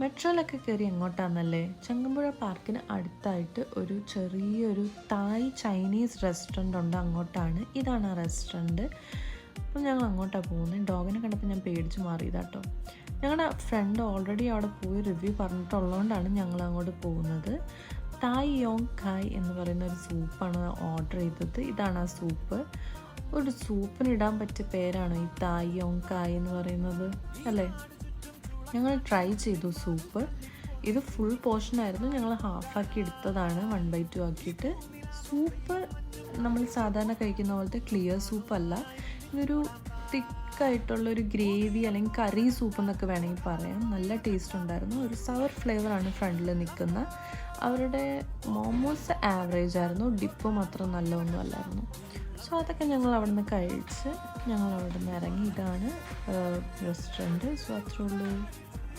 മെട്രോയിലൊക്കെ കയറി എങ്ങോട്ടാണെന്നല്ലേ? ചങ്ങമ്പുഴ പാർക്കിന് അടുത്തായിട്ട് ഒരു ചെറിയൊരു തായ് ചൈനീസ് റെസ്റ്റോറൻ്റ് ഉണ്ട്, അങ്ങോട്ടാണ്. ഇതാണ് ആ റെസ്റ്റോറൻറ്റ്. അപ്പം ഞങ്ങൾ അങ്ങോട്ടാണ് പോകുന്നത്. ഡോഗിനെ കണ്ടപ്പോൾ ഞാൻ പേടിച്ച് മാറിയതാട്ടോ. ഞങ്ങളുടെ ഫ്രണ്ട് ഓൾറെഡി അവിടെ പോയി റിവ്യൂ പറഞ്ഞിട്ടുള്ളതുകൊണ്ടാണ് ഞങ്ങൾ അങ്ങോട്ട് പോകുന്നത്. തായ് യോങ് കായ് എന്ന് പറയുന്ന ഒരു സൂപ്പാണ് ഓർഡർ ചെയ്തത്. ഇതാണ് ആ സൂപ്പ്. ഒരു സൂപ്പിന് ഇടാൻ പറ്റിയ പേരാണ് ഈ തായ് യോങ് കായ് എന്ന് പറയുന്നത്, അല്ലേ? ഞങ്ങൾ ട്രൈ ചെയ്തു സൂപ്പ്. ഇത് ഫുൾ പോർഷനായിരുന്നു, ഞങ്ങൾ ഹാഫാക്കി എടുത്തതാണ് 1/2 ആക്കിയിട്ട്. സൂപ്പ് നമ്മൾ സാധാരണ കഴിക്കുന്ന പോലത്തെ ക്ലിയർ സൂപ്പല്ല, ഇതൊരു തിക്കായിട്ടുള്ളൊരു ഗ്രേവി അല്ലെങ്കിൽ കറി സൂപ്പ് എന്നൊക്കെ വേണമെങ്കിൽ പറയാം. നല്ല ടേസ്റ്റ് ഉണ്ടായിരുന്നു. ഒരു സവർ ഫ്ലേവറാണ് ഫ്രണ്ടിൽ നിൽക്കുന്ന. അവരുടെ മോമോസ് ആവറേജ് ആയിരുന്നു, ഡിപ്പ് മാത്രം നല്ലതൊന്നും അല്ലായിരുന്നു. സോ അതൊക്കെ ഞങ്ങൾ അവിടെ നിന്ന് കഴിച്ച് ഞങ്ങൾ അവിടെ നിന്ന് ഇറങ്ങി. ഇതാണ് റെസ്റ്റോറൻറ്റ്. സോ അത്രേ ഉള്ളൂ.